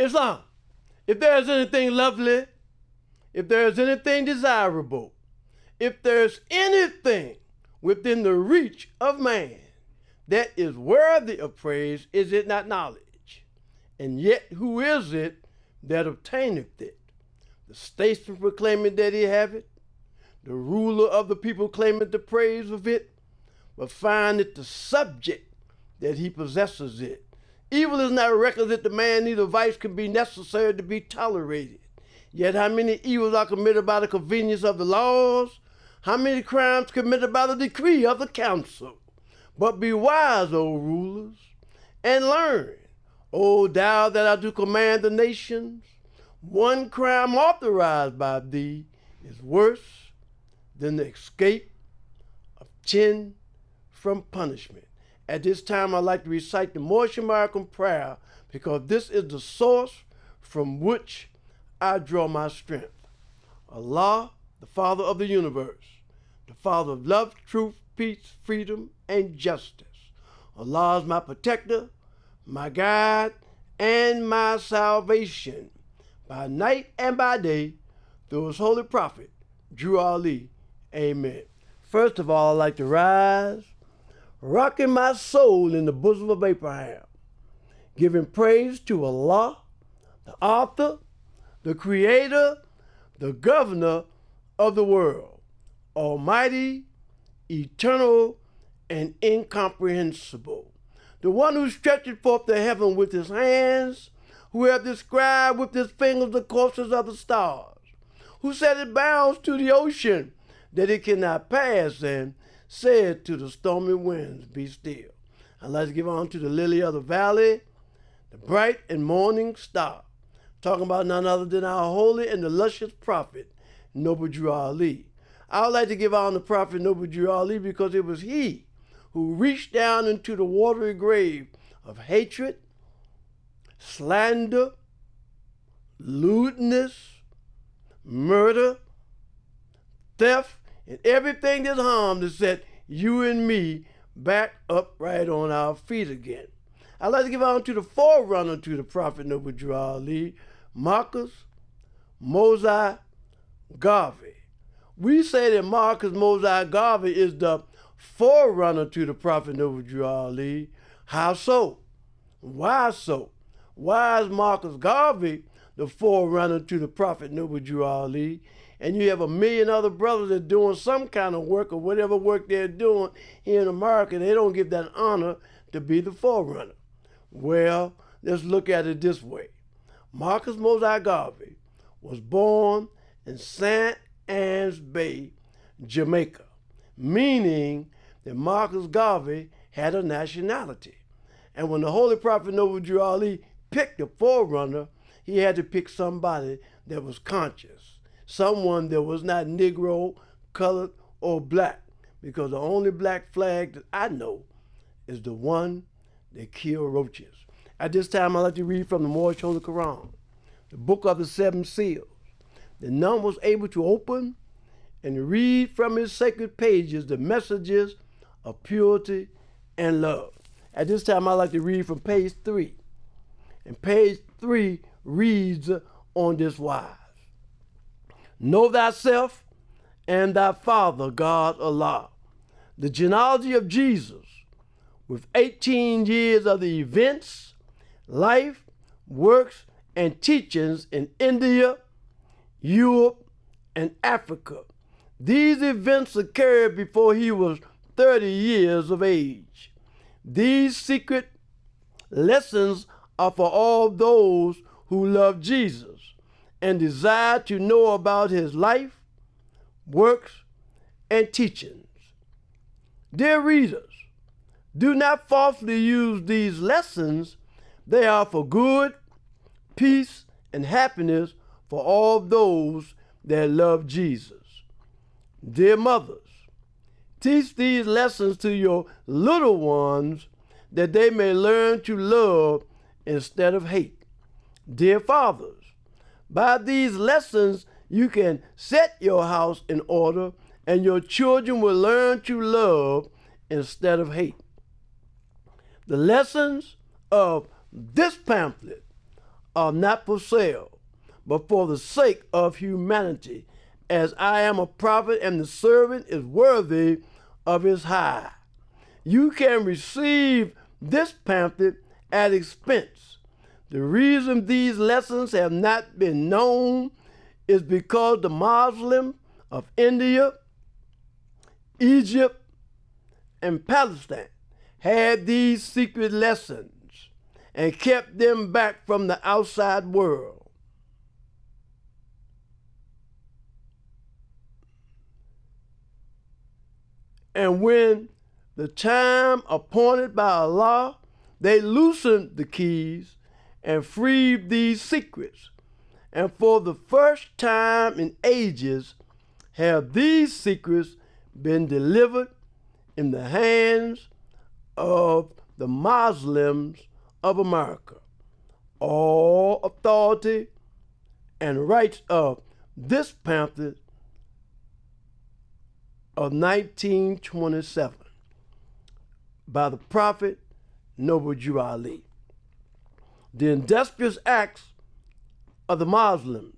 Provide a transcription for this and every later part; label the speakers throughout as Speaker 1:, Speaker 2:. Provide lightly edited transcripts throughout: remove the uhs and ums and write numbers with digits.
Speaker 1: Islam, if there is anything lovely, if there is anything desirable, if there's anything within the reach of man that is worthy of praise, is it not knowledge? And yet who is it that obtaineth it? The statesman proclaiming that he have it, the ruler of the people claiming the praise of it, but find it the subject that he possesses it. Evil is not requisite to man, neither vice can be necessary to be tolerated. Yet how many evils are committed by the convenience of the laws? How many crimes committed by the decree of the council? But be wise, O rulers, and learn, O thou that art to command the nations. One crime authorized by thee is worse than the escape of 10 from punishment. At this time, I'd like to recite the Moorish prayer because this is the source from which I draw my strength. Allah, the Father of the universe, the Father of love, truth, peace, freedom, and justice. Allah is my protector, my guide, and my salvation, by night and by day, through his holy prophet, Drew Ali. Amen. First of all, I'd like to rise, rocking my soul in the bosom of Abraham, giving praise to Allah, the author, the creator, the governor of the world, almighty, eternal, and incomprehensible, the one who stretches forth the heaven with his hands, who hath described with his fingers the courses of the stars, who set it bounds to the ocean that it cannot pass, and said to the stormy winds, be still. And let's give on to the lily of the valley, the bright and morning star, talking about none other than our holy and illustrious prophet, Noble Drew Ali. I would like to give on the prophet Noble Drew Ali because it was he who reached down into the watery grave of hatred, slander, lewdness, murder, theft, and everything that's harmed to set you and me back upright on our feet again. I'd like to give on to the forerunner to the prophet Noble Drew Ali, Marcus Moses Garvey. We say that Marcus Moses Garvey is the forerunner to the prophet Noble Drew Ali. How so? Why so? Why is Marcus Garvey the forerunner to the prophet Noble Drew Ali? And you have a million other brothers that are doing some kind of work or whatever work they're doing here in America, and they don't give that honor to be the forerunner. Well, let's look at it this way. Marcus Moses Garvey was born in St. Ann's Bay, Jamaica, meaning that Marcus Garvey had a nationality. And when the Holy Prophet Noble Drew Ali picked a forerunner, he had to pick somebody that was conscious, someone that was not Negro, colored, or black, because the only black flag that I know is the one that killed roaches. At this time, I'd like to read from the Moorish Holy Quran, the book of the seven seals, that none was able to open and read from its sacred pages the messages of purity and love. At this time, I'd like to read from page 3. And page 3 reads on this wise. Know thyself and thy father, God Allah. The genealogy of Jesus, with 18 years of the events, life, works, and teachings in India, Europe, and Africa. These events occurred before he was 30 years of age. These secret lessons are for all those who love Jesus and desire to know about his life, works, and teachings. Dear readers, do not falsely use these lessons. They are for good, peace, and happiness for all those that love Jesus. Dear mothers, teach these lessons to your little ones that they may learn to love instead of hate. Dear fathers, by these lessons you can set your house in order and your children will learn to love instead of hate. The lessons of this pamphlet are not for sale, but for the sake of humanity, as I am a prophet and the servant is worthy of his hire. You can receive this pamphlet at expense. The reason these lessons have not been known is because the Muslims of India, Egypt, and Palestine had these secret lessons and kept them back from the outside world. And when the time appointed by Allah, they loosened the keys and freed these secrets. And for the first time in ages have these secrets been delivered in the hands of the Muslims of America. All authority and rights of this pamphlet of 1927 by the Prophet Noble Jew Ali. The industrious acts of the Muslims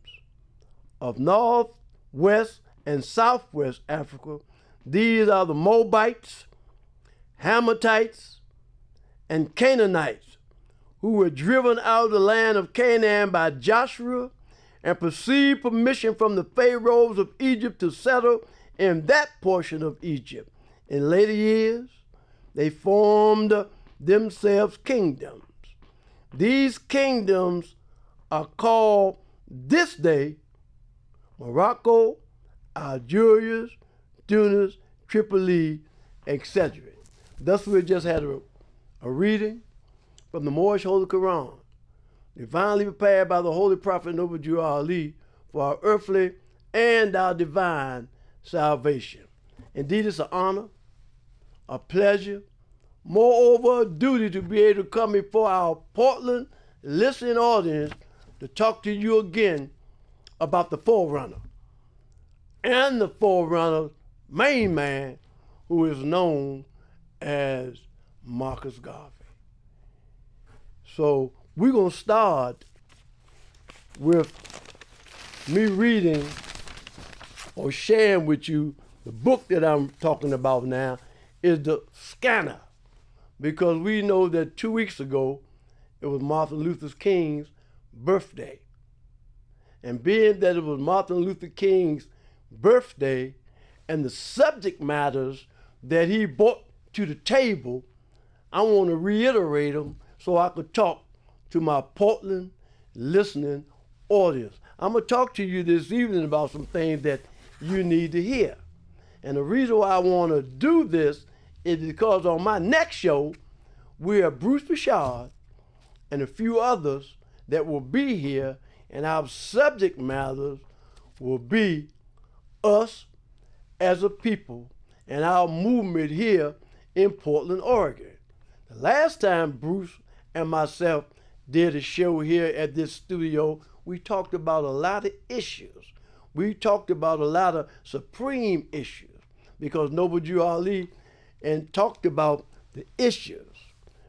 Speaker 1: of North, West, and Southwest Africa, these are the Moabites, Hammatites, and Canaanites, who were driven out of the land of Canaan by Joshua and received permission from the pharaohs of Egypt to settle in that portion of Egypt. In later years, they formed themselves kingdoms. These kingdoms are called this day Morocco, Algeria, Tunis, Tripoli, etc. Thus we just had a reading from the Moorish Holy Quran, divinely prepared by the Holy Prophet Noble Jew Ali for our earthly and our divine salvation. Indeed, it's an honor, a pleasure, moreover a duty to be able to come before our Portland listening audience to talk to you again about the forerunner and the forerunner's main man, who is known as Marcus Garvey. So we're going to start with me reading or sharing with you the book that I'm talking about now is the Scanner, because we know that 2 weeks ago it was Martin Luther King's birthday. And being that it was Martin Luther King's birthday and the subject matters that he brought to the table, I want to reiterate them so I could talk to my Portland listening audience. I'm going to talk to you this evening about some things that you need to hear. And the reason why I want to do this is because on my next show, we have Bruce Bouchard and a few others that will be here, and our subject matters will be us as a people and our movement here in Portland, Oregon. The last time Bruce and myself did a show here at this studio, we talked about a lot of issues. We talked about a lot of supreme issues because Noble Jew Ali and talked about the issues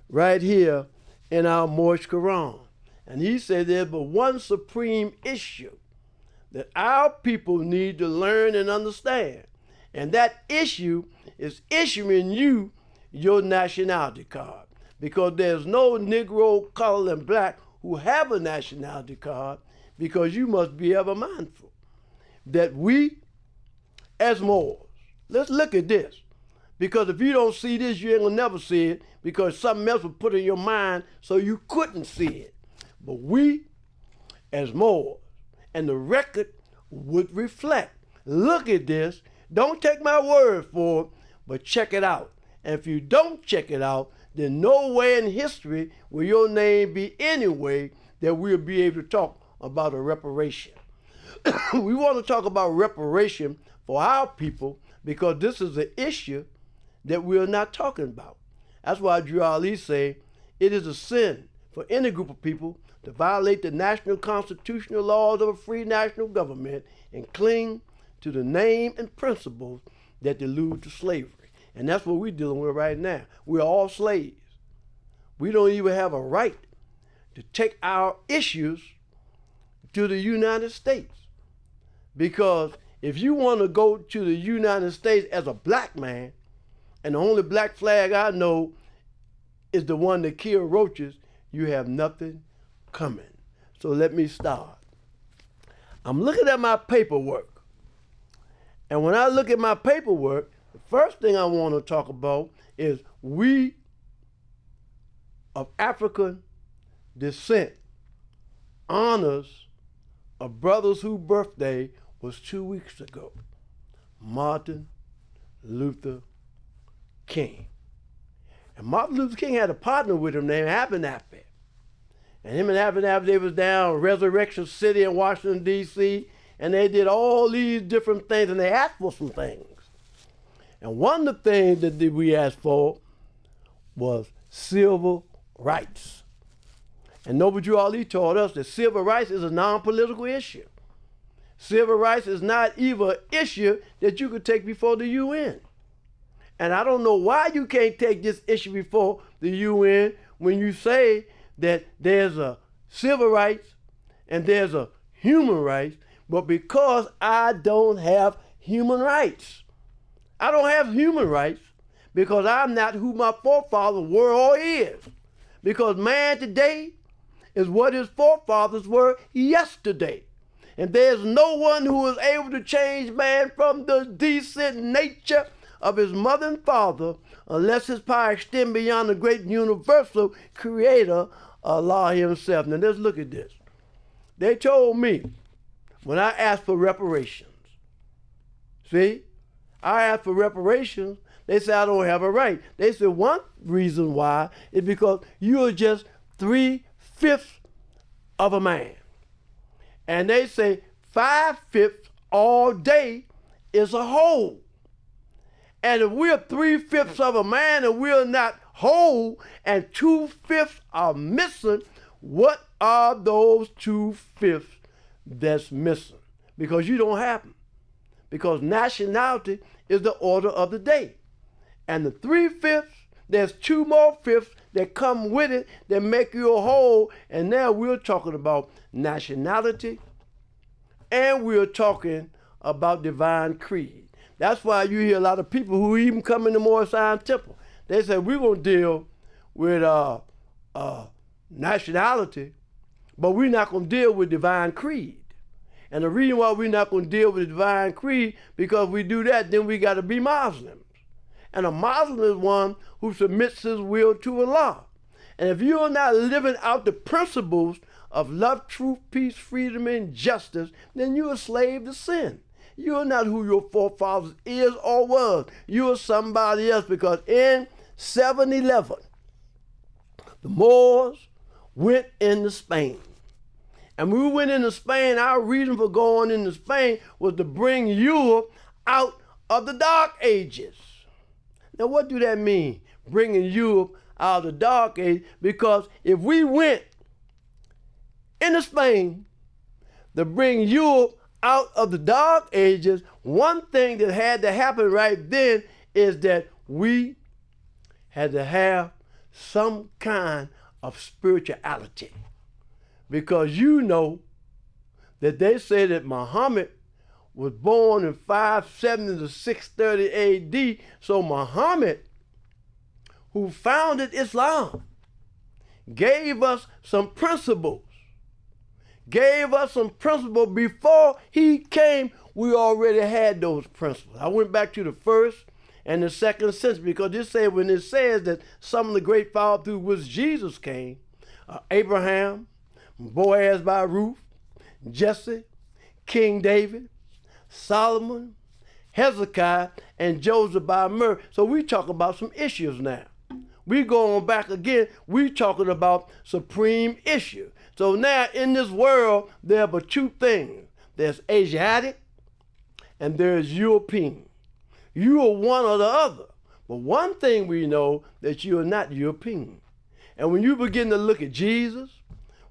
Speaker 1: right here in our Moorish Quran. And he said there's but one supreme issue that our people need to learn and understand. And that issue is issuing you your nationality card. Because there's no Negro, color, and black who have a nationality card, because you must be ever mindful that we, as Moors, let's look at this. Because if you don't see this, you ain't gonna never see it, because something else was put in your mind so you couldn't see it. But we, as Moors, and the record would reflect. Look at this. Don't take my word for it, but check it out. And if you don't check it out, then nowhere in history will your name be any way that we'll be able to talk about a reparation. We want to talk about reparation for our people because this is an issue that we're not talking about. That's why Drew Ali say it is a sin for any group of people to violate the national constitutional laws of a free national government and cling to the name and principles that allude to slavery. And that's what we're dealing with right now. We're all slaves. We don't even have a right to take our issues to the United States. Because if you want to go to the United States as a black man, and the only black flag I know is the one that killed roaches, you have nothing coming. So let me start. I'm looking at my paperwork. And when I look at my paperwork, the first thing I want to talk about is we of African descent honors a brother's whose birthday was 2 weeks ago, Martin Luther King. And Martin Luther King had a partner with him named Abernathy. And him and Abernathy, they was down Resurrection City in Washington, D.C., and they did all these different things, and they asked for some things. And one of the things that we asked for was civil rights. And Noble Ali taught us that civil rights is a non-political issue. Civil rights is not even an issue that you could take before the UN. And I don't know why you can't take this issue before the UN when you say that there's a civil rights and there's a human rights, but because I don't have human rights. I don't have human rights because I'm not who my forefathers were or is. Because man today is what his forefathers were yesterday. And there's no one who is able to change man from the decent nature of his mother and father unless his power extends beyond the great universal creator, Allah himself. Now let's look at this. They told me when I asked for reparations, see, I asked for reparations, they said I don't have a right. They said one reason why is because you are just 3/5 of a man. And they say 5/5 all day is a whole. And if we're 3/5 of a man and we're not whole and 2/5 are missing, what are those 2/5 that's missing? Because you don't have them. Because nationality is the order of the day. And the 3/5, there's 2 more fifths that come with it that make you a whole. And now we're talking about nationality and we're talking about divine creed. That's why you hear a lot of people who even come in the Moorish Temple. They say, we're going to deal with nationality, but we're not going to deal with divine creed. And the reason why we're not going to deal with the divine creed, because we do that, then we got to be Muslims. And a Muslim is one who submits his will to Allah. And if you're not living out the principles of love, truth, peace, freedom, and justice, then you're a slave to sin. You're not who your forefathers is or was. You're somebody else, because in 711, the Moors went into Spain. And when we went into Spain, our reason for going into Spain was to bring Europe out of the Dark Ages. Now, what do that mean, bringing Europe out of the Dark Age? Because if we went into Spain to bring Europe out of the Dark Ages, one thing that had to happen right then is that we had to have some kind of spirituality. Because you know that they say that Muhammad was born in 570 to 630 AD. So Muhammad, who founded Islam, gave us some principles. Before he came. We already had those principles. I went back to the first and the second century, because this said, when it says that some of the great fathers through which Jesus came, Abraham, Boaz by Ruth, Jesse, King David, Solomon, Hezekiah, and Joseph by Mary. So we talk about some issues now. We going back again, we talking about supreme issue. So now in this world, there are but 2 things. There's Asiatic and there's European. You are one or the other. But one thing we know, that you are not European. And when you begin to look at Jesus,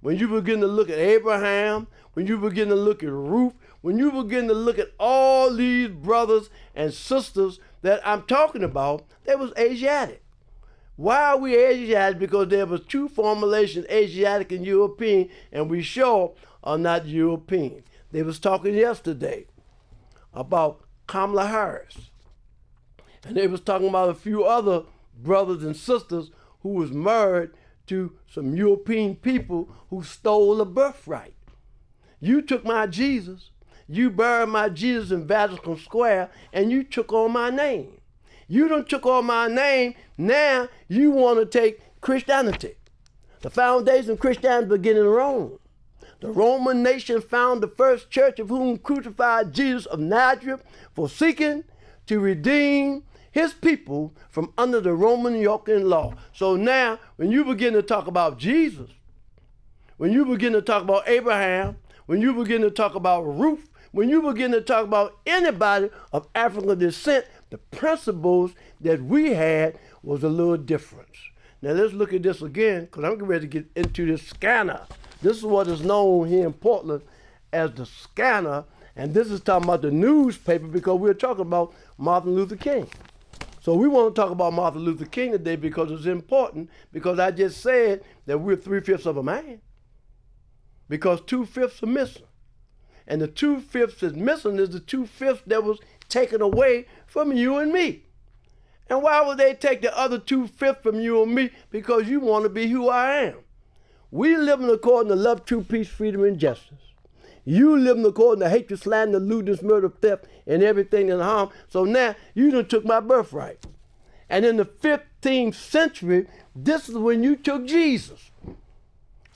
Speaker 1: when you begin to look at Abraham, when you begin to look at Ruth, when you begin to look at all these brothers and sisters that I'm talking about, they was Asiatic. Why are we Asiatic? Because there was two formulations, Asiatic and European, and we sure are not European. They was talking yesterday about Kamala Harris. And they was talking about a few other brothers and sisters who was married to some European people who stole a birthright. You took my Jesus, you buried my Jesus in Vatican Square, and you took on my name. You done took on my name, now you want to take Christianity. The foundation of Christianity began in Rome. The Roman nation found the first church of whom crucified Jesus of Nazareth for seeking to redeem his people from under the Roman yoke and law. So now, when you begin to talk about Jesus, when you begin to talk about Abraham, when you begin to talk about Ruth, when you begin to talk about anybody of African descent, the principles that we had was a little different. Now let's look at this again, because I'm getting ready to get into this scanner. This is what is known here in Portland as the scanner, and this is talking about the newspaper because we're talking about Martin Luther King. So we want to talk about Martin Luther King today because it's important, because I just said that we're 3/5 of a man. Because 2/5 are missing. And the 2/5 that's missing is the 2/5 that was taken away from you and me. And why would they take the other 2/5 from you and me? Because you want to be who I am. We live according to love, truth, peace, freedom, and justice. You living according to hatred, slander, lewdness, murder, theft, and everything in harm. So now you done took my birthright. And in the 15th century, this is when you took Jesus,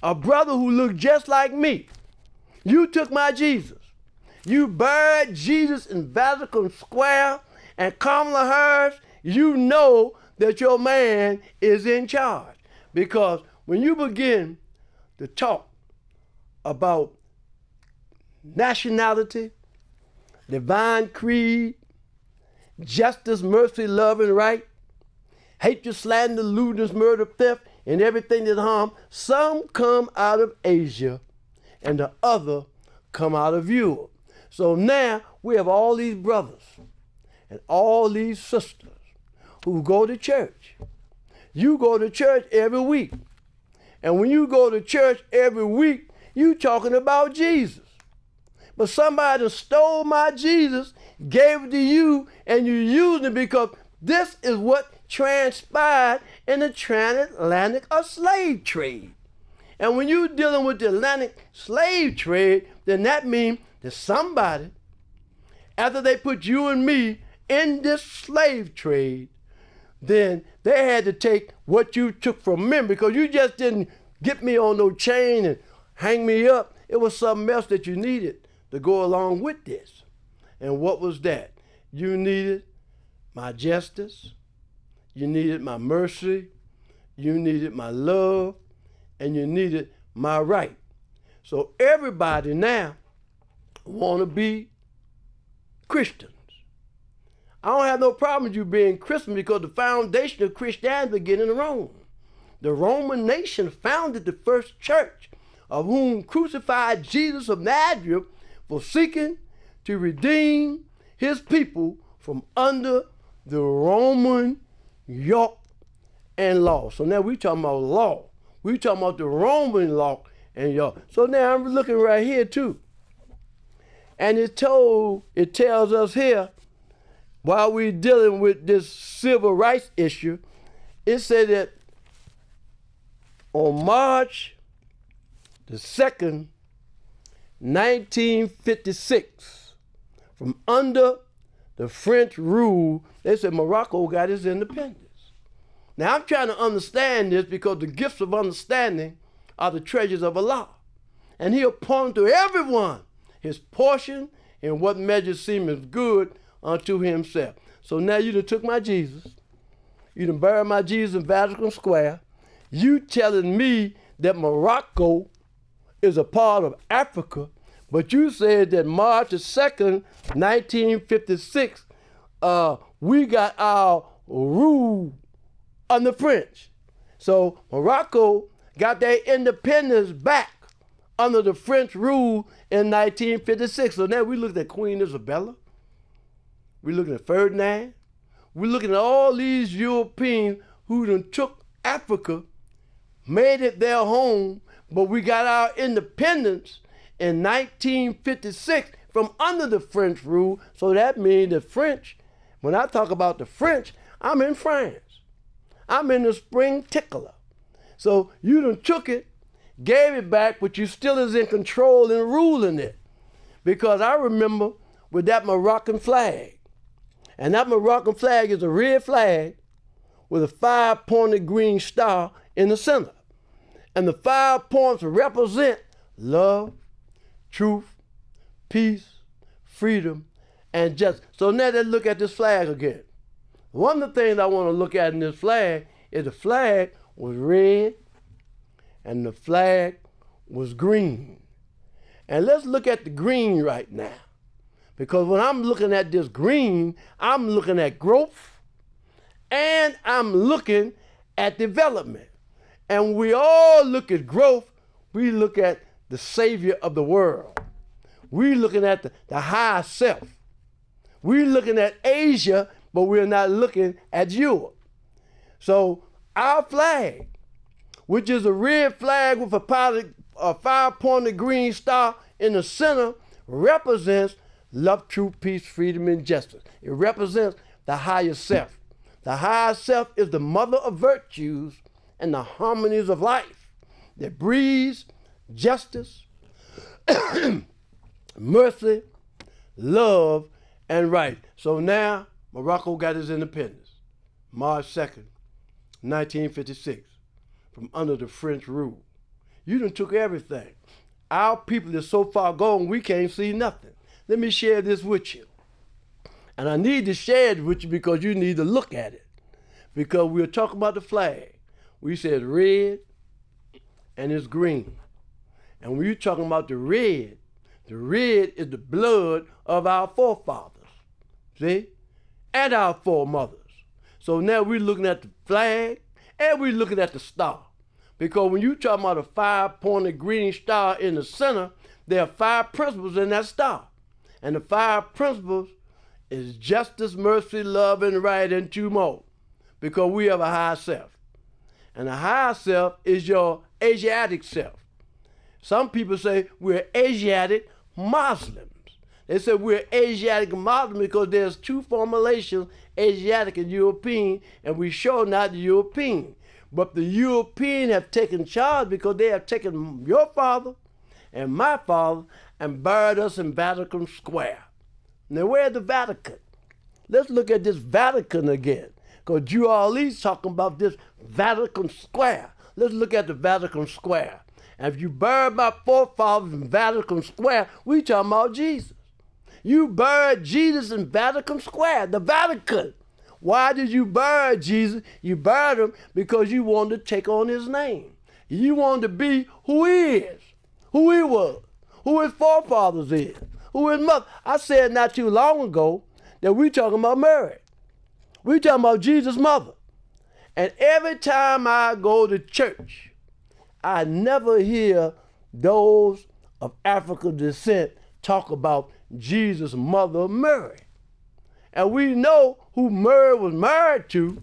Speaker 1: a brother who looked just like me. You took my Jesus. You buried Jesus in Vatican Square, and Kamala Harris, you know that your man is in charge. Because when you begin to talk about nationality, divine creed, justice, mercy, love, and right, hatred, slander, lewdness, murder, theft, and everything that harm, some come out of Asia and the other come out of Europe. So now we have all these brothers and all these sisters who go to church. You go to church every week. And when you go to church every week, you talking about Jesus. But somebody stole my Jesus, gave it to you, and you used it because this is what transpired in the transatlantic slave trade. And when you're dealing with the Atlantic slave trade, then that means that somebody, after they put you and me in this slave trade, then they had to take what you took from me, because you just didn't get me on no chain and hang me up. It was something else that you needed to go along with this. And what was that? You needed my justice, you needed my mercy, you needed my love, and you needed my right. So everybody now want to be Christians. I don't have no problem with you being Christian, because the foundation of Christianity began in Rome. The Roman nation founded the first church, of whom crucified Jesus of Nazareth for seeking to redeem his people from under the Roman yoke and law. So now we talking about law. We talking about the Roman law and yoke. So now I'm looking right here too. And it tells us here, while we're dealing with this civil rights issue, it said that on March the 2nd, 1956, from under the French rule, they said Morocco got its independence. Now I'm trying to understand this, because the gifts of understanding are the treasures of Allah. And he appointed to everyone his portion in what measure seemeth good unto himself. So now you done took my Jesus. You done buried my Jesus in Vatican Square. You telling me that Morocco is a part of Africa, but you said that March the 2nd, 1956, we got our rule under French. So Morocco got their independence back under the French rule in 1956. So now we look at Queen Isabella. We're looking at Ferdinand. We're looking at all these Europeans who done took Africa, made it their home, but we got our independence in 1956 from under the French rule. So that means the French, when I talk about the French, I'm in France. I'm in the spring tickler. So you done took it, gave it back, but you still is in control and ruling it. Because I remember with that Moroccan flag, and that Moroccan flag is a red flag with a 5-pointed green star in the center. And the 5 points represent love, truth, peace, freedom, and justice. So now let's look at this flag again. One of the things I want to look at in this flag is the flag was red and the flag was green. And let's look at the green right now. Because when I'm looking at this green, I'm looking at growth and I'm looking at development. And we all look at growth, we look at the Savior of the world. We're looking at the higher self. We're looking at Asia, but we're not looking at Europe. So our flag, which is a red flag with a 5-pointed green star in the center, represents love, truth, peace, freedom, and justice. It represents the higher self. The higher self is the mother of virtues and the harmonies of life that breeds justice, mercy, love, and right. So now Morocco got its independence, March 2nd, 1956, from under the French rule. You done took everything. Our people is so far gone, we can't see nothing. Let me share this with you. And I need to share it with you because you need to look at it. Because we're talking about the flag. We said red and it's green. And when you're talking about the red is the blood of our forefathers. See? And our foremothers. So now we're looking at the flag and we're looking at the star. Because when you're talking about a 5-pointed green star in the center, there are 5 principles in that star. And the 5 principles is justice, mercy, love, and right, and 2 more. Because we have a higher self. And the higher self is your Asiatic self. Some people say we're Asiatic Muslims. They say we're Asiatic Muslims because there's 2 formulations, Asiatic and European, and we sure not the European. But the European have taken charge because they have taken your father and my father and buried us in Vatican Square. Now where's the Vatican? Let's look at this Vatican again. Because you all is talking about this Vatican Square. Let's look at the Vatican Square. And if you buried my forefathers in Vatican Square, we talking about Jesus. You buried Jesus in Vatican Square, the Vatican. Why did you bury Jesus? You buried him because you wanted to take on his name. You wanted to be who he is, who he was, who his forefathers is, who his mother. I said not too long ago that we talking about Mary. We talking about Jesus' mother. And every time I go to church, I never hear those of African descent talk about Jesus' mother, Mary. And we know who Mary was married to,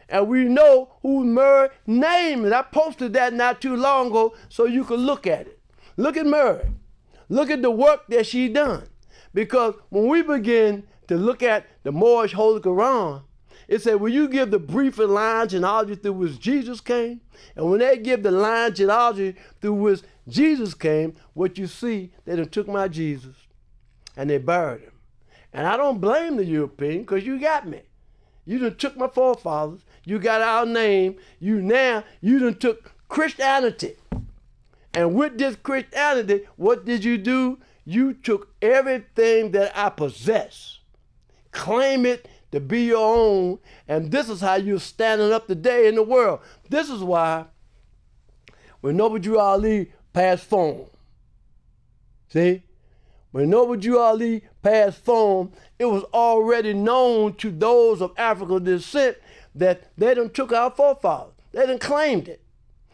Speaker 1: and we know who Mary's name is. I posted that not too long ago so you can look at it. Look at Mary. Look at the work that she done. Because when we begin to look at the Moorish Holy Quran, it said, when you give the brief line genealogy through which Jesus came, and when they give the line genealogy through which Jesus came, what you see, they done took my Jesus and they buried him. And I don't blame the European because you got me. You done took my forefathers. You got our name. You done took Christianity. And with this Christianity, what did you do? You took everything that I possess, claim it to be your own, and this is how you're standing up today in the world. This is why when Noble Drew Ali passed form, see? When Noble Drew Ali passed form, it was already known to those of African descent that they done took our forefathers. They done claimed it.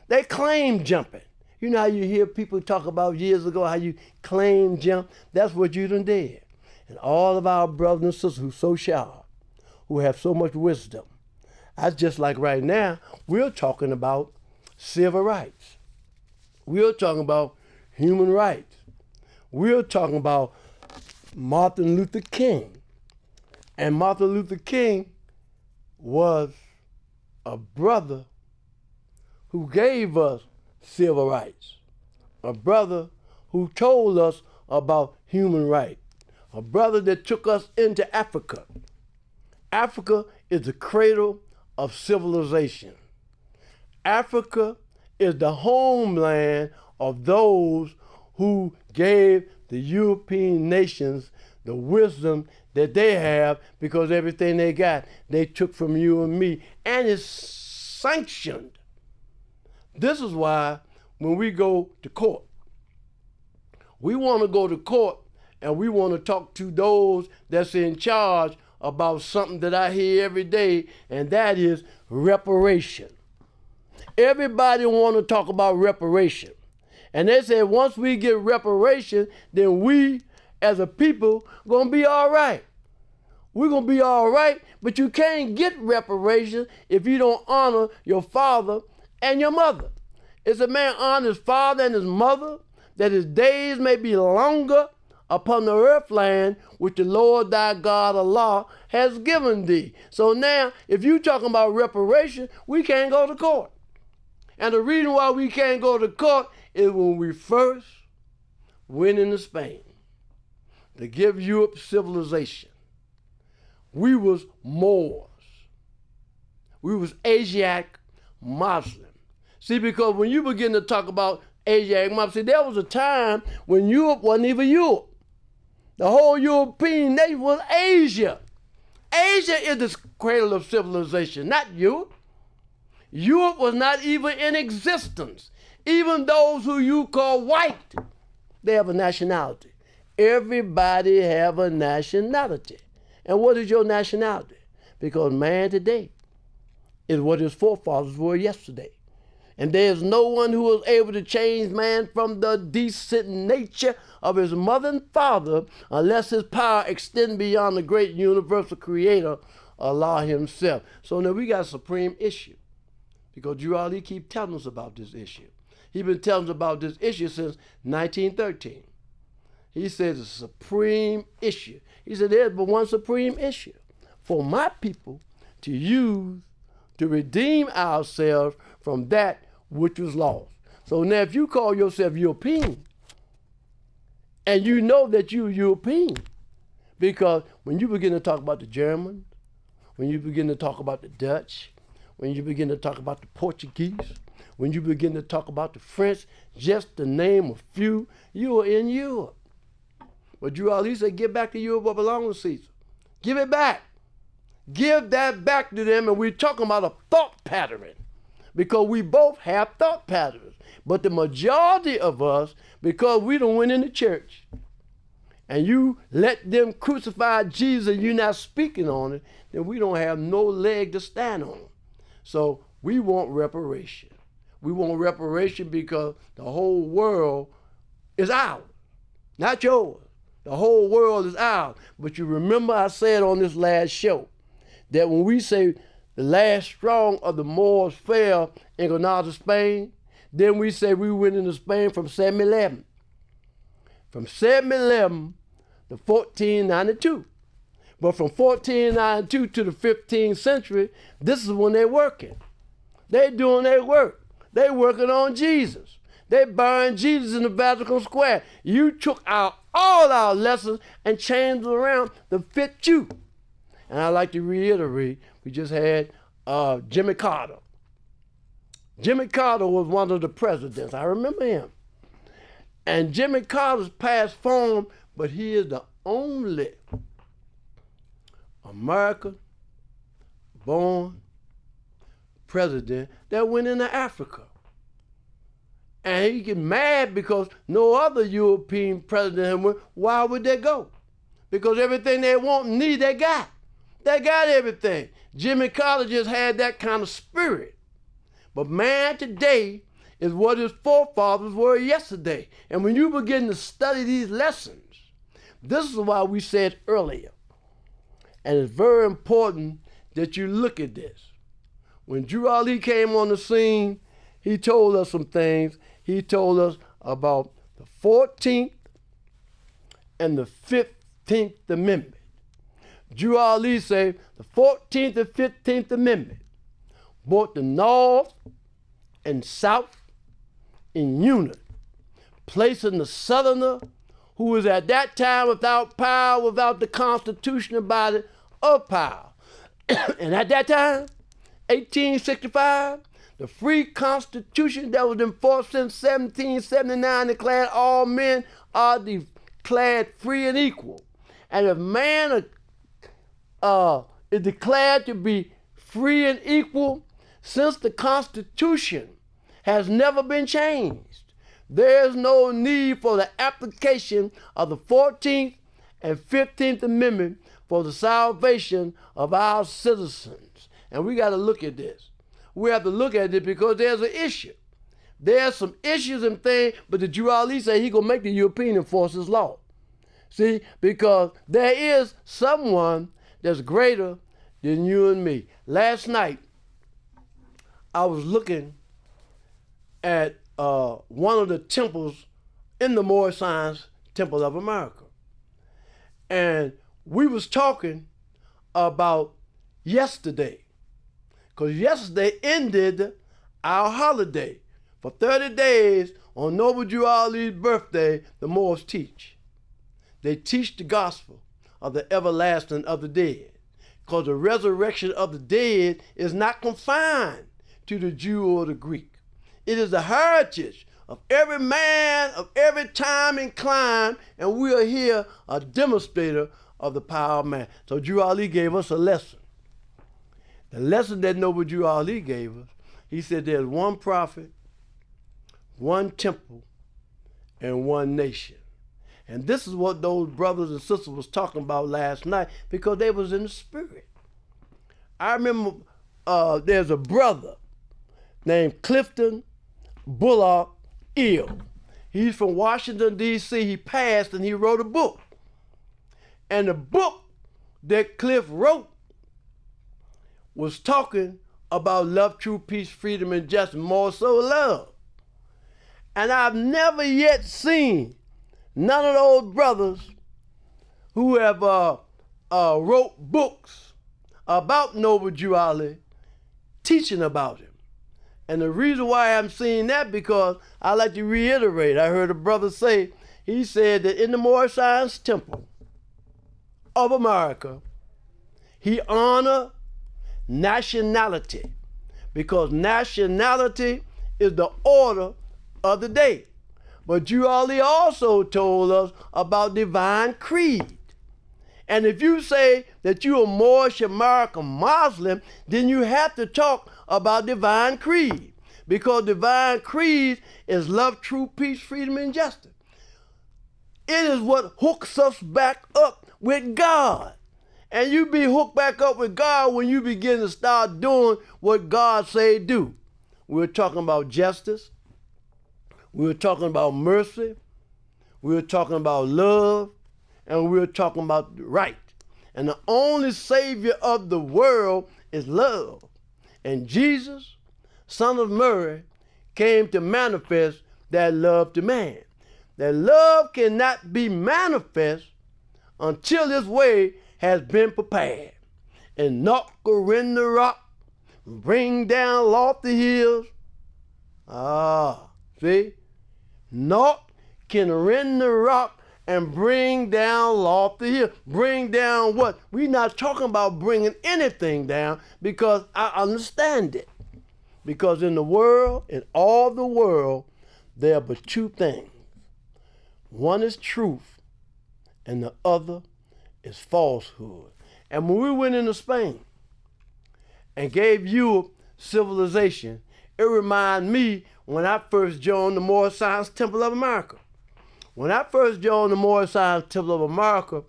Speaker 1: They claimed jumping. You know how you hear people talk about years ago how you claim jump? That's what you done did. And all of our brothers and sisters who so sharp, who have so much wisdom, That's just like right now, we're talking about civil rights. We're talking about human rights. We're talking about Martin Luther King. And Martin Luther King was a brother who gave us civil rights, a brother who told us about human rights, a brother that took us into Africa. Africa is the cradle of civilization. Africa is the homeland of those who gave the European nations the wisdom that they have, because everything they got, they took from you and me, and it's sanctioned. This is why when we go to court, we want to go to court and we want to talk to those that's in charge about something that I hear every day, and that is reparation. Everybody want to talk about reparation. And they say once we get reparation, then we as a people gonna be all right. We're gonna be all right, but you can't get reparation if you don't honor your father and your mother. It's a man honor his father and his mother, that his days may be longer upon the earth land which the Lord thy God Allah has given thee. So now, if you talking about reparation, we can't go to court. And the reason why we can't go to court is when we first went into Spain to give Europe civilization, we was Moors. We was Asiatic Muslim. See, because when you begin to talk about Asiatic Muslim, see, there was a time when Europe wasn't even Europe. The whole European nation was Asia. Asia is the cradle of civilization, not Europe. Europe was not even in existence. Even those who you call white, they have a nationality. Everybody have a nationality. And what is your nationality? Because man today is what his forefathers were yesterday. And there's no one who was able to change man from the decent nature of his mother and father unless his power extend beyond the great universal creator, Allah himself. So now we got a supreme issue, because Drew Ali keep telling us about this issue. He's been telling us about this issue since 1913. He says it's a supreme issue. He said there's but one supreme issue: for my people to use to redeem ourselves from that which was lost. So now if you call yourself European, and you know that you're European, because when you begin to talk about the Germans, when you begin to talk about the Dutch, when you begin to talk about the Portuguese, when you begin to talk about the French, just to name a few, you are in Europe. But you at least say, give back to Europe what belongs to Caesar. Give it back. Give that back to them, and we're talking about a thought pattern, because we both have thought patterns. But the majority of us, because we don't went in the church, and you let them crucify Jesus and you're not speaking on it, then we don't have no leg to stand on. So we want reparation. We want reparation because the whole world is ours, not yours. The whole world is ours. But you remember I said on this last show that when we say the last strong of the Moors fell in Granada, Spain, then we say we went into Spain from 711. From 711 to 1492. But from 1492 to the 15th century, this is when they're working. They're doing their work. They're working on Jesus. They burned Jesus in the Vatican Square. You took out all our lessons and changed them around to fit you. And I like to reiterate, we just had Jimmy Carter. Jimmy Carter was one of the presidents. I remember him. And Jimmy Carter's past form, but he is the only American-born president that went into Africa. And he get mad because no other European president went. Why would they go? Because everything they want and need, they got. They got everything. Jimmy Carter just had that kind of spirit. But man today is what his forefathers were yesterday. And when you begin to study these lessons, this is why we said earlier, and it's very important that you look at this. when Drew Ali came on the scene, he told us some things. He told us about the 14th and the 15th Amendment. Drew Ali said the 14th and 15th Amendment brought the North and South in unity, placing the Southerner, who was at that time without power, without the constitutional body of power. And at that time, 1865, the free constitution that was in force since 1779 declared all men are declared free and equal. And if man is declared to be free and equal, since the Constitution has never been changed, there is no need for the application of the 14th and 15th Amendment for the salvation of our citizens. And we got to look at this. We have to look at it because there's an issue. There's some issues and things, but the Drew Ali said he's going to make the European enforce his law. See, because there is someone that's greater than you and me. Last night, I was looking at one of the temples in the Moorish Science Temple of America. And we was talking about yesterday, because yesterday ended our holiday. For 30 days on Noble Drew Ali's birthday, the Moors teach. They teach the gospel of the everlasting of the dead, because the resurrection of the dead is not confined to the Jew or the Greek. It is the heritage of every man of every time and clime, and we are here a demonstrator of the power of man. So Drew Ali gave us a lesson. The lesson that Noble Drew Ali gave us, he said there's one prophet, one temple, and one nation. And this is what those brothers and sisters was talking about last night, because they was in the spirit. I remember there's a brother named Clifton Bullock Ill. He's from Washington, D.C. He passed and he wrote a book. And the book that Cliff wrote was talking about love, truth, peace, freedom, and justice, more so love. And I've never yet seen none of those brothers who have wrote books about Noble Drew Ali teaching about him. And the reason why I'm seeing that, because I like to reiterate, I heard a brother say, he said that in the Moorish Science Temple of America, he honored nationality, because nationality is the order of the day. But Drew Ali also told us about divine creed. And if you say that you're a Moorish American Muslim, then you have to talk about divine creed, because divine creed is love, truth, peace, freedom, and justice. It is what hooks us back up with God. And you be hooked back up with God when you begin to start doing what God say do. We're talking about justice. We're talking about mercy. We're talking about love. And we're talking about right. And the only Savior of the world is love. And Jesus, son of Mary, came to manifest that love to man. That love cannot be manifest until this way has been prepared. And knock around the rock, bring down lofty hills. See? Knock can rend the rock and bring down lofty hills. Bring down what? We're not talking about bringing anything down, because I understand it. Because in the world, in all the world, there are but two things. One is truth, and the other is falsehood. And when we went into Spain and gave Europe civilization, it reminded me when I first joined the Moorish Science Temple of America. When I first joined the Moorish Science Temple of America,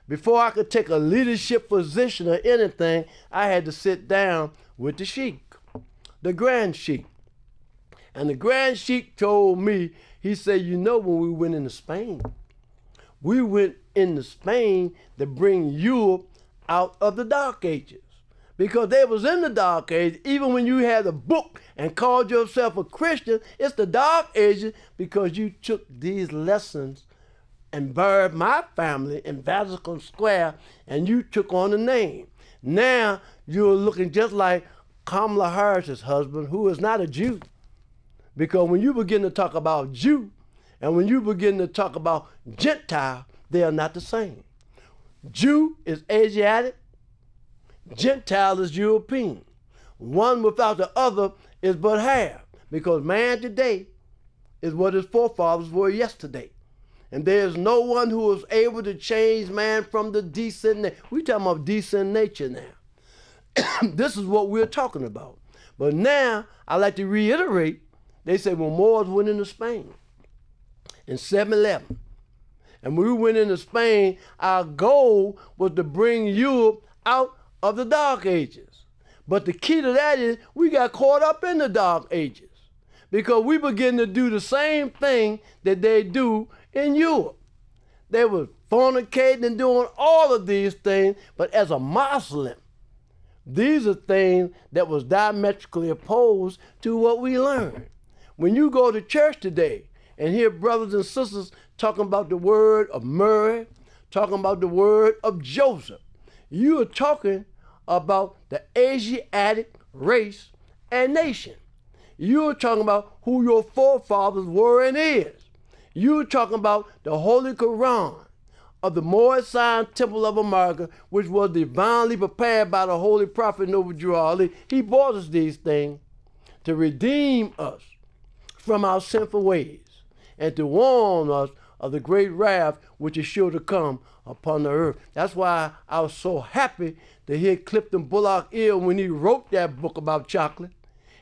Speaker 1: before I could take a leadership position or anything, I had to sit down with the Sheik, the Grand Sheik. And the Grand Sheik told me, he said, you know, when we went into Spain, we went into Spain to bring Europe out of the Dark Ages, because they was in the dark age. Even when you had a book and called yourself a Christian, it's the dark ages because you took these lessons and buried my family in Vatican Square, and you took on the name. Now you're looking just like Kamala Harris's husband, who is not a Jew. Because when you begin to talk about Jew, and when you begin to talk about Gentile, they are not the same. Jew is Asiatic, Gentile is European. One without the other is but half, because man today is what his forefathers were yesterday. And there is no one who is able to change man from the decent nature. We're talking about decent nature now. This is what we're talking about. But now, I like to reiterate, they say when Moors went into Spain in 711, and when we went into Spain, our goal was to bring Europe out of the Dark Ages. But the key to that is we got caught up in the Dark Ages because we begin to do the same thing that they do in Europe. They were fornicating and doing all of these things, but as a Muslim, these are things that was diametrically opposed to what we learned. When you go to church today and hear brothers and sisters talking about the word of Mary, talking about the word of Joseph, you are talking about the Asiatic race and nation. You are talking about who your forefathers were and is. You are talking about the Holy Quran of the Moorish Temple of America, which was divinely prepared by the Holy Prophet Noble Drew Ali. He brought us these things to redeem us from our sinful ways and to warn us of the great wrath which is sure to come upon the earth. That's why I was so happy to hear Clifton Bullock ill when he wrote that book about chocolate.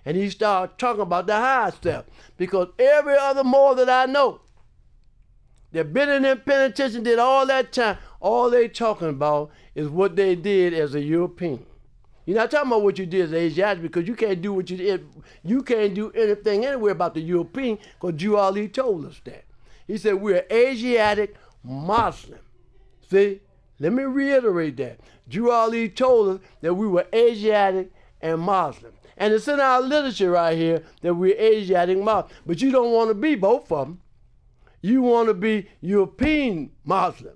Speaker 1: And he started talking about the high stuff. Because every other Moor that I know, they've been in their penitentiary, did all that time, all they talking about is what they did as a European. You're not talking about what you did as Asiatic, because you can't do what you did. You can't do anything anywhere about the European, because Drew Ali told us that. He said we're Asiatic Muslim. See, let me reiterate that. Drew Ali told us that we were Asiatic and Muslim. And it's in our literature right here that we're Asiatic Muslim. But you don't want to be both of them. You want to be European Muslim.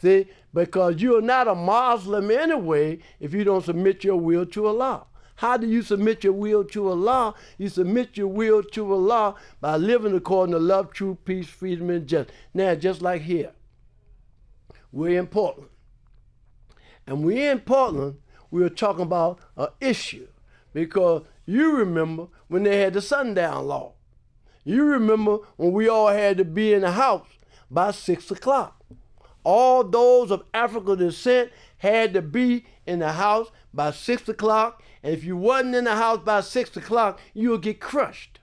Speaker 1: See, because you're not a Muslim anyway if you don't submit your will to Allah. How do you submit your will to Allah? You submit your will to Allah by living according to love, truth, peace, freedom, and justice. Now, just like here, we're in Portland. And we're in Portland, we were talking about an issue. Because you remember when they had the sundown law. You remember when we all had to be in the house by 6 o'clock. All those of African descent had to be in the house by 6 o'clock. And if you wasn't in the house by 6 o'clock, you would get crushed.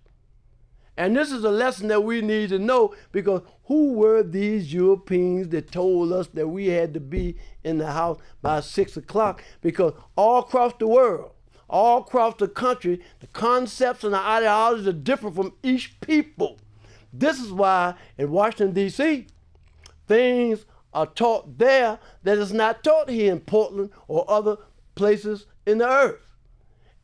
Speaker 1: And this is a lesson that we need to know, because who were these Europeans that told us that we had to be in the house by 6 o'clock? Because all across the world, all across the country, the concepts and the ideologies are different from each people. This is why in Washington, D.C., things are taught there that is not taught here in Portland or other places in the earth.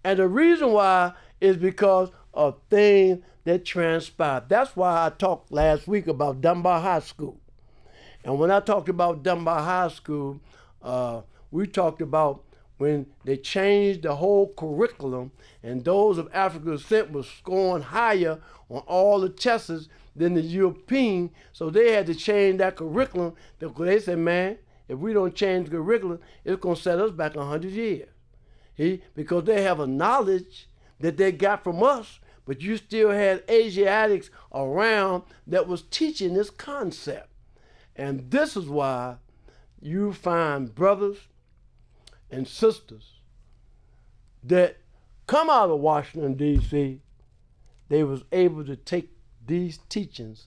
Speaker 1: And the reason why is because of things that transpired. That's why I talked last week about Dunbar High School. And when I talked about Dunbar High School, we talked about when they changed the whole curriculum, and those of African descent were scoring higher on all the tests than the European, so they had to change that curriculum. They said, man, if we don't change the curriculum, it's going to set us back 100 years. Because they have a knowledge that they got from us, but you still had Asiatics around that was teaching this concept. And this is why you find brothers and sisters that come out of Washington, D.C., they was able to take these teachings,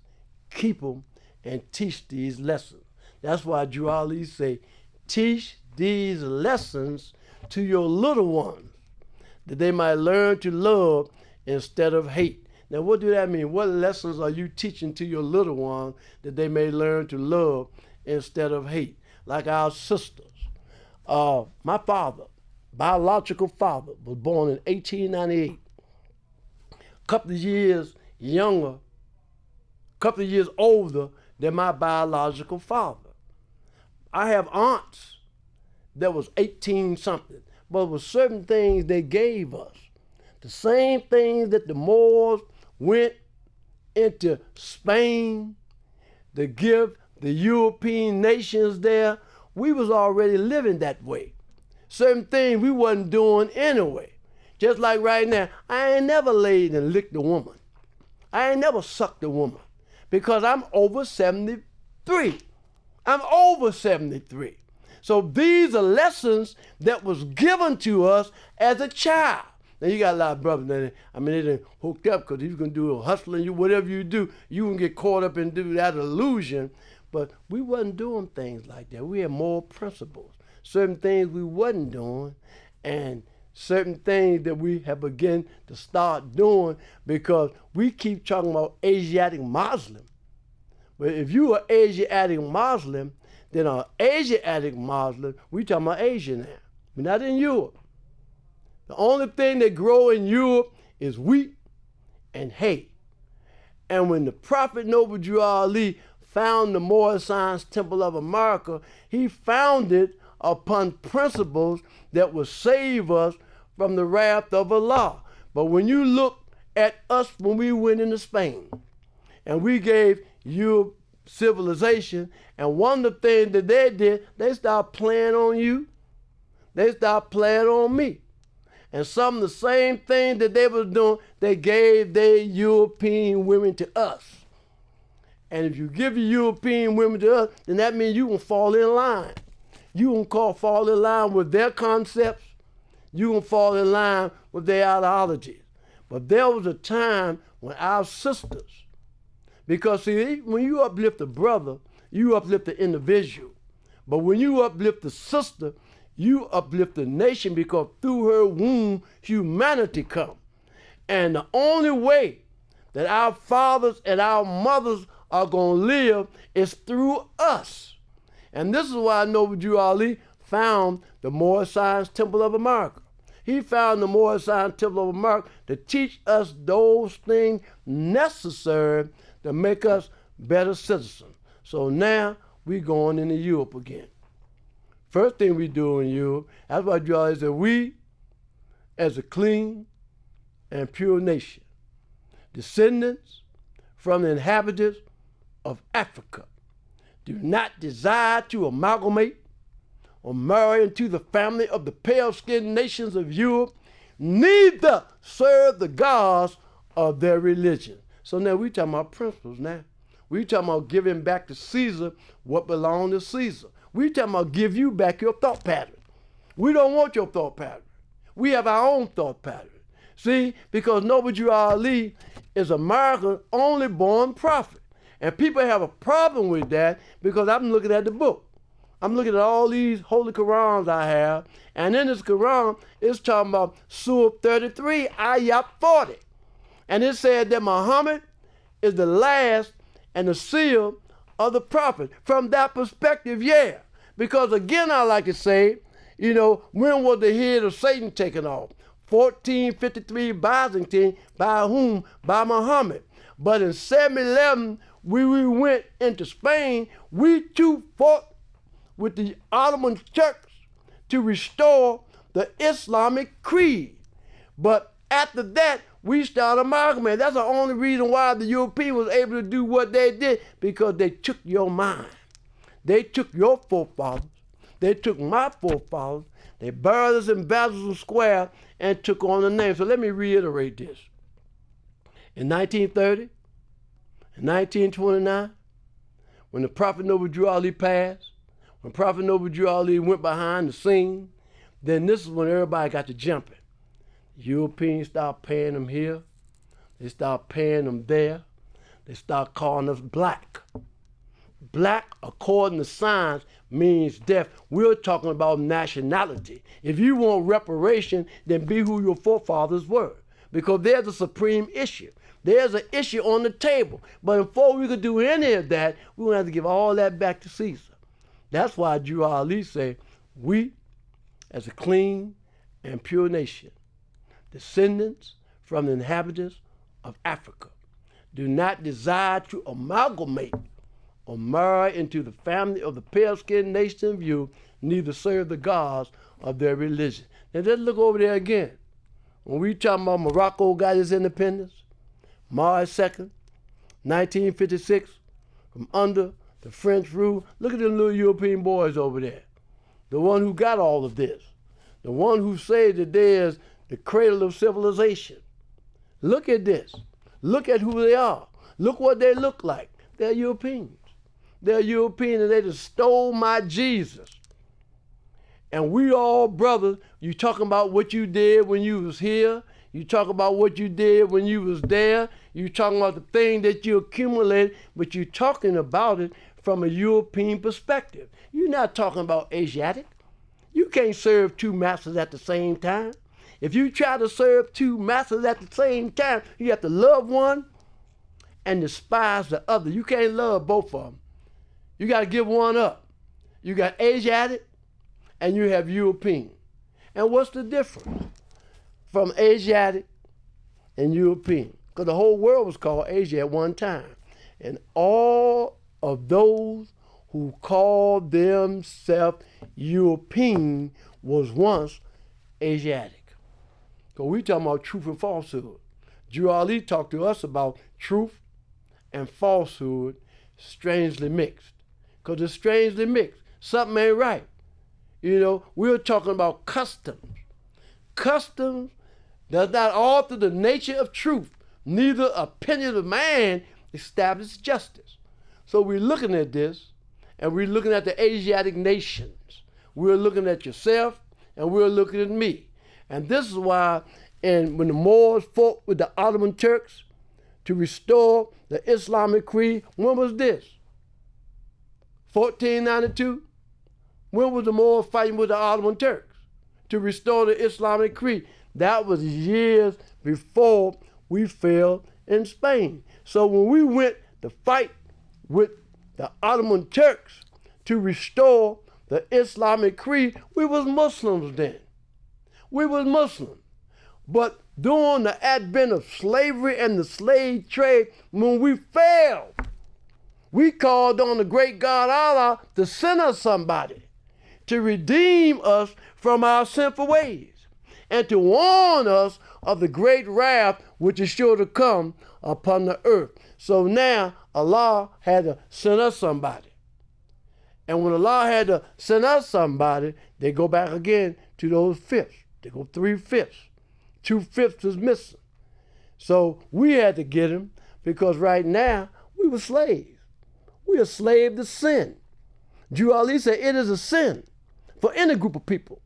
Speaker 1: keep them, and teach these lessons. That's why Drew Ali say, teach these lessons to your little ones, that they might learn to love instead of hate. Now, what do that mean? What lessons are you teaching to your little ones that they may learn to love instead of hate? Like our sisters. My father, biological father was born in 1898. A couple of years younger, a couple of years older than my biological father. I have aunts that was 18 something, but with certain things they gave us. The same things that the Moors went into Spain to give the European nations there, we was already living that way. Certain things we wasn't doing anyway. Just like right now, I ain't never laid and licked a woman. I ain't never sucked a woman because I'm over 73. I'm over 73. So these are lessons that was given to us as a child. Now you got a lot of brothers that, they done hooked up because he's gonna do a hustling, whatever you do, you can get caught up and do that illusion. But we wasn't doing things like that. We had moral principles. Certain things we wasn't doing, and certain things that we have begun to start doing because we keep talking about Asiatic Muslim. But if you are Asiatic Muslim, then an Asiatic Muslim, we talking about Asia now. We're not in Europe. The only thing that grow in Europe is wheat and hay. And when the Prophet Noble Drew Ali found the Moorish Temple of America, he found it upon principles that would save us from the wrath of Allah. But when you look at us when we went into Spain and we gave Europe civilization, and one of the things that they did, they started playing on you. They started playing on me. And some of the same things that they was doing, they gave their European women to us. And if you give your European women to us, then that means you gonna fall in line. You gonna fall in line with their concepts. You gonna fall in line with their ideologies. But there was a time when our sisters, because see, when you uplift a brother, you uplift the individual. But when you uplift the sister, you uplift the nation, because through her womb, humanity comes. And the only way that our fathers and our mothers are going to live is through us. And this is why Noble Drew Ali found the Moorish Temple of America. He found the Moorish Temple of America to teach us those things necessary to make us better citizens. So now we're going into Europe again. First thing we do in Europe, that's why Drew Ali said, we, as a clean and pure nation, descendants from the inhabitants of Africa, do not desire to amalgamate or marry into the family of the pale-skinned nations of Europe, neither serve the gods of their religion. So now we talking about principles now. We talking about giving back to Caesar what belonged to Caesar. We talking about give you back your thought pattern. We don't want your thought pattern. We have our own thought pattern. See, because Noble Drew Ali is America's only born prophet. And people have a problem with that because I'm looking at the book. I'm looking at all these holy Qurans I have, and in this Quran, it's talking about Surah 33, Ayat 40. And it said that Muhammad is the last and the seal of the prophet. From that perspective, yeah. Because again, I like to say, when was the head of Satan taken off? 1453 Byzantine, by whom? By Muhammad. But in 711, we went into Spain, we too fought with the Ottoman Turks to restore the Islamic creed. But after that, we started amalgamating. That's the only reason why the Europeans was able to do what they did, because they took your mind. They took your forefathers. They took my forefathers. They buried us in Basel Square and took on the name. So let me reiterate this. In 1930, in 1929, when the Prophet Noble Drew Ali passed, when Prophet Noble Drew Ali went behind the scene, then this is when everybody got to jumping. Europeans start paying them here. They start paying them there. They start calling us black. Black, according to science, means death. We're talking about nationality. If you want reparation, then be who your forefathers were, because there's a supreme issue. There's an issue on the table. But before we could do any of that, we're going to have to give all that back to Caesar. That's why Drew Ali said, we, as a clean and pure nation, descendants from the inhabitants of Africa, do not desire to amalgamate or marry into the family of the pale-skinned nation of you, neither serve the gods of their religion. Now let's look over there again. When we talking about Morocco got its independence, March 2nd, 1956, from under the French rule, look at them little European boys over there. The one who got all of this. The one who said that there's the cradle of civilization. Look at this. Look at who they are. Look what they look like. They're Europeans. They're European, and they just stole my Jesus. And we all brothers. You talking about what you did when you was here. You talk about what you did when you was there. You talking about the thing that you accumulated, but you talking about it from a European perspective. You're not talking about Asiatic. You can't serve two masters at the same time. If you try to serve two masters at the same time, you have to love one and despise the other. You can't love both of them. You got to give one up. You got Asiatic and you have European. And what's the difference from Asiatic and European? Because the whole world was called Asia at one time. And all of those who called themselves European was once Asiatic. Because we talking about truth and falsehood. Drew Ali talked to us about truth and falsehood strangely mixed. Because it's strangely mixed. Something ain't right. You know, we're talking about customs. Customs does not alter the nature of truth. Neither opinion of man establish justice. So we're looking at this, and we're looking at the Asiatic nations. We're looking at yourself, and we're looking at me. And this is why when the Moors fought with the Ottoman Turks to restore the Islamic creed, when was this? 1492? When was the Moors fighting with the Ottoman Turks to restore the Islamic creed? That was years before we fell in Spain. So when we went to fight with the Ottoman Turks to restore the Islamic creed, we was Muslims then. We was Muslims. But during the advent of slavery and the slave trade, when we failed, we called on the great God Allah to send us somebody to redeem us from our sinful ways and to warn us of the great wrath which is sure to come upon the earth. So now Allah had to send us somebody. And when Allah had to send us somebody, they go back again to those fifths. They go 3/5. 2/5 is missing. So we had to get him because right now we were slaves. We are slave to sin. Drew Ali said it is a sin for any group of people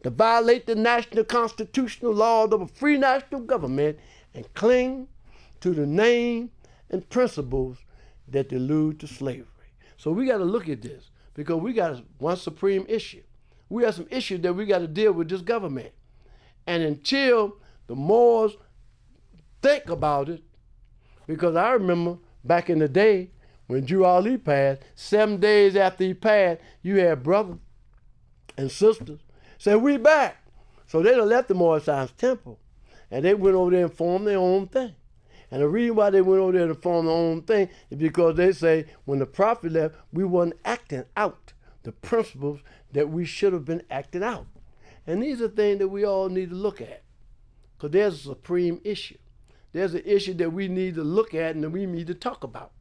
Speaker 1: to violate the national constitutional laws of a free national government and cling to the name and principles that allude to slavery. So we got to look at this because we got one supreme issue. We have some issues that we got to deal with this government. And until the Moors think about it, because I remember back in the day when Drew Ali passed, 7 days after he passed, you had brothers and sisters say, we back. So they done left the Moorish Temple and they went over there and formed their own thing. And the reason why they went over there to form their own thing is because they say when the prophet left, we wasn't acting out the principles that we should have been acting out. And these are things that we all need to look at because there's a supreme issue. There's an issue that we need to look at and that we need to talk about.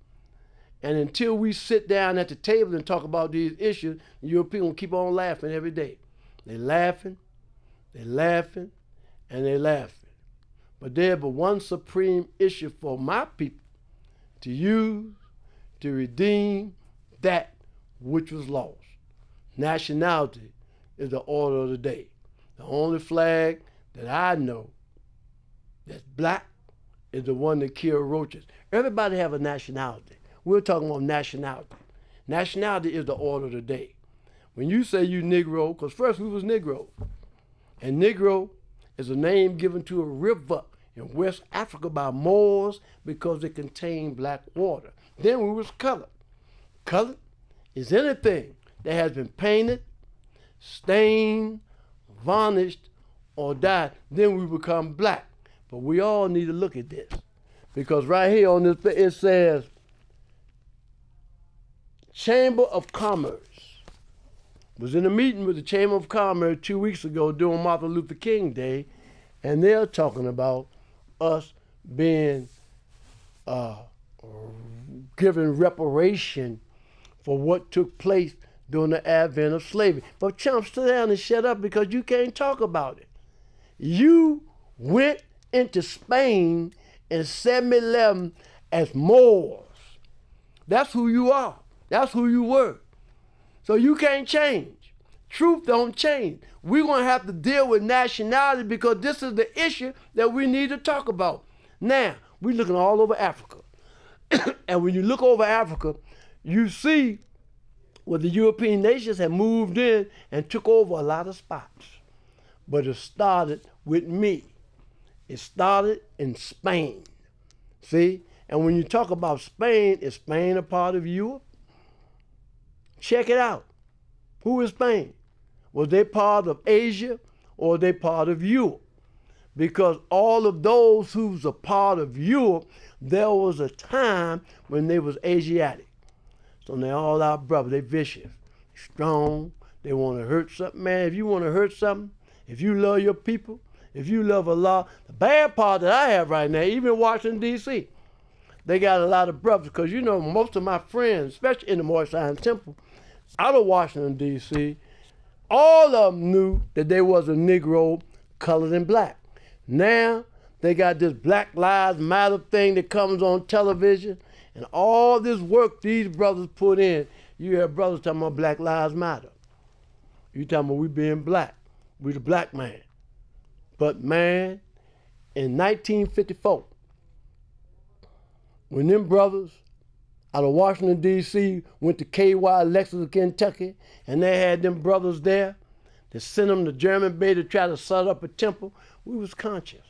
Speaker 1: And until we sit down at the table and talk about these issues, Europeans will keep on laughing every day. They're laughing, and they're laughing. But there's but one supreme issue for my people to use to redeem that which was lost. Nationality is the order of the day. The only flag that I know that's black is the one that killed roaches. Everybody have a nationality. We're talking about nationality. Nationality is the order of the day. When you say you Negro, because first we was Negro, and Negro is a name given to a river in West Africa by Moors because it contained black water. Then we was colored. Colored is anything that has been painted, stained, varnished, or die, then we become black. But we all need to look at this. Because right here on this, it says, Chamber of Commerce. Was in a meeting with the Chamber of Commerce 2 weeks ago during Martin Luther King Day, and they're talking about us being given reparation for what took place during the advent of slavery. But chump, sit down and shut up because you can't talk about it. You went into Spain in 1711 as Moors. That's who you are. That's who you were. So you can't change. Truth don't change. We're going to have to deal with nationality because this is the issue that we need to talk about. Now, we're looking all over Africa. And when you look over Africa, you see where the European nations have moved in and took over a lot of spots. But it started with me. It started in Spain. See? And when you talk about Spain, is Spain a part of Europe? Check it out. Who is Spain? Was they part of Asia or were they part of Europe? Because all of those who's a part of Europe, there was a time when they was Asiatic. So they're all our brothers. They vicious, strong. They want to hurt something. Man, if you want to hurt something, if you love your people, if you love Allah, the bad part that I have right now, even Washington, D.C., they got a lot of brothers because, you know, most of my friends, especially in the Moorish Temple, out of Washington, D.C., all of them knew that they was a Negro, colored and black. Now, they got this Black Lives Matter thing that comes on television, and all this work these brothers put in. You hear brothers talking about Black Lives Matter. You talking about we being black. We the black man. But man, in 1954, when them brothers out of Washington, D.C. went to KY, Lexington, Kentucky, and they had them brothers there, they sent them to Lynch-Bey to try to set up a temple, we was conscious.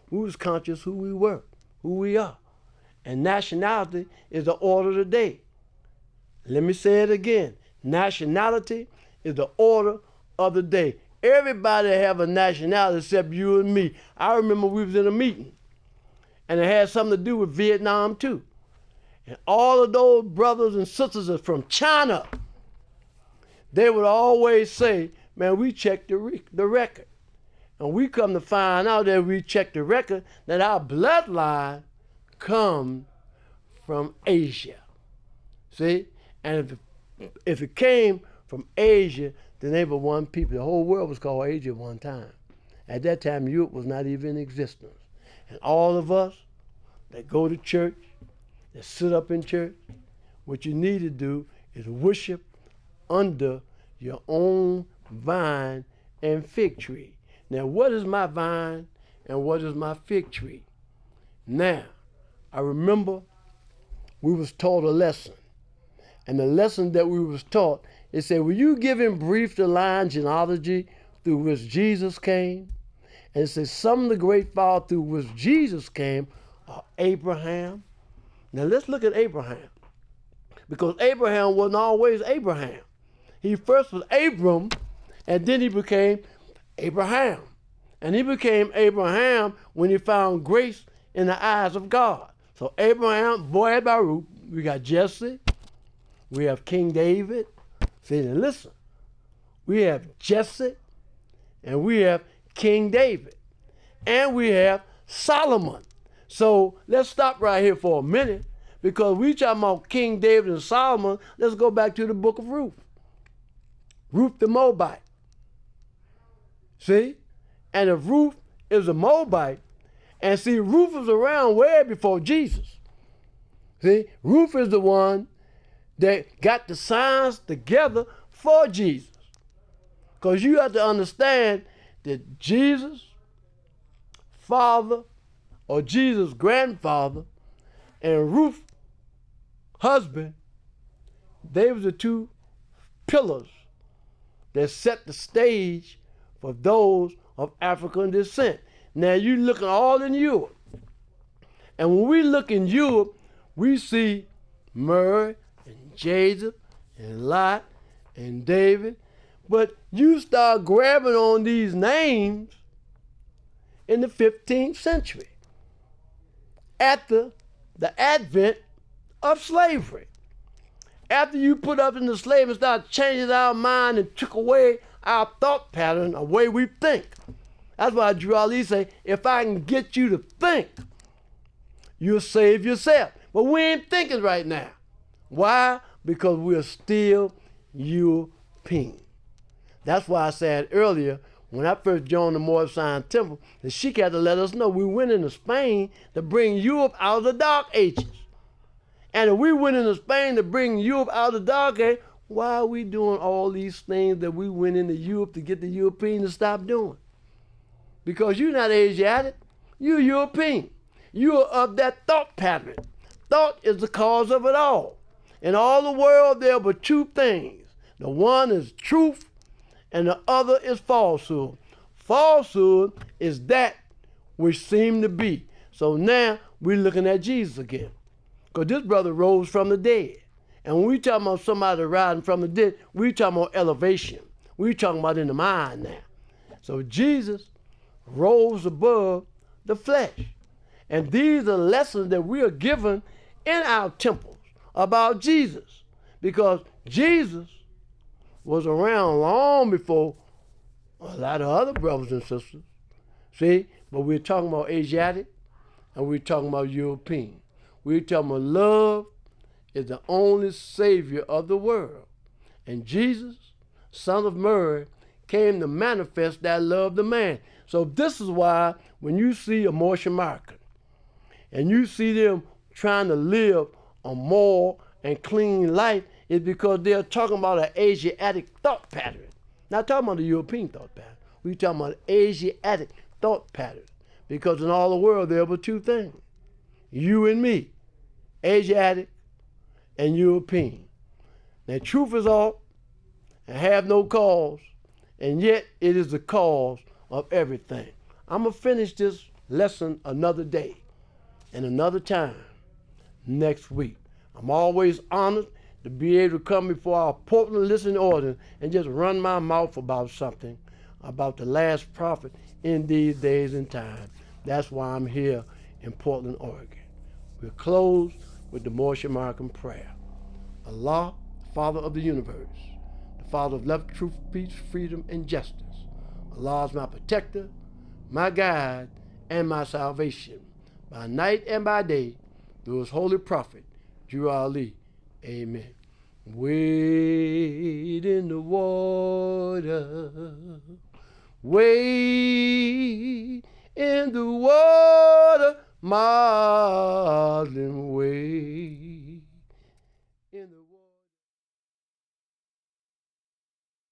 Speaker 1: We was conscious who we were, who we are. And nationality is the order of the day. Let me say it again. Nationality is the order of the day. Everybody have a nationality except you and me. I remember we was in a meeting, and it had something to do with Vietnam too. And all of those brothers and sisters are from China. They would always say, man, we checked the record. And we come to find out that we checked the record that our bloodline comes from Asia. See? And if it came from Asia, then they were one people. The whole world was called Asia at one time. At that time, Europe was not even in existence. And all of us that go to church, that sit up in church, what you need to do is worship under your own vine and fig tree. Now, what is my vine and what is my fig tree? Now, I remember we was taught a lesson. And the lesson that we was taught, it said, will you give in brief the line genealogy through which Jesus came? And it says, some of the great fathers through which Jesus came are Abraham. Now let's look at Abraham. Because Abraham wasn't always Abraham. He first was Abram, and then he became Abraham. And he became Abraham when he found grace in the eyes of God. So Abraham, boy by root, we got Jesse, we have King David. See, now listen. We have Jesse, and we have King David, and we have Solomon. So let's stop right here for a minute, because we talking about King David and Solomon. Let's go back to the book of Ruth. Ruth the Moabite. See? And if Ruth is a Moabite, and see, Ruth was around way before Jesus. See? Ruth is the one that got the signs together for Jesus. Because you have to understand that Jesus' father or Jesus' grandfather and Ruth's husband, they were the two pillars that set the stage for those of African descent. Now you looking all in Europe. And when we look in Europe, we see Mary and Jacob and Lot and David. But you start grabbing on these names, in the 15th century after the advent of slavery. After you put up in the slave and started changing our mind and took away our thought pattern, the way we think. That's why Drew Ali say, if I can get you to think, you'll save yourself. But we ain't thinking right now. Why? Because we're still European. That's why I said earlier, when I first joined the Moorish Temple, the Sheik had to let us know we went into Spain to bring Europe out of the Dark Ages. And if we went into Spain to bring Europe out of the Dark Age, why are we doing all these things that we went into Europe to get the Europeans to stop doing? Because you're not Asiatic, you're European. You're of that thought pattern. Thought is the cause of it all. In all the world, there are but two things. The one is truth, and the other is falsehood. Falsehood is that which seemed to be. So now we're looking at Jesus again. Because this brother rose from the dead. And when we talking about somebody rising from the dead, we talking about elevation. We talking about in the mind now. So Jesus rose above the flesh. And these are lessons that we are given in our temples about Jesus. Because Jesus was around long before a lot of other brothers and sisters. See? But we're talking about Asiatic and we're talking about European. We're talking about love is the only savior of the world. And Jesus, son of Mary, came to manifest that love to man. So this is why when you see a Moorish American and you see them trying to live a moral and clean life, it's because they're talking about an Asiatic thought pattern. Not talking about the European thought pattern. We're talking about Asiatic thought pattern. Because in all the world, there are but two things. You and me, Asiatic and European. Now, truth is all and have no cause, and yet it is the cause of everything. I'm going to finish this lesson another day and another time next week. I'm always honored to be able to come before our Portland listening audience and just run my mouth about something, about the last prophet in these days and times. That's why I'm here in Portland, Oregon. We'll close with the Moorish American prayer. Allah, Father of the universe, the Father of love, truth, peace, freedom, and justice. Allah is my protector, my guide, and my salvation. By night and by day, through his holy prophet, Drew Ali. Amen. Wade in the water, wade in the water, Muslim wade.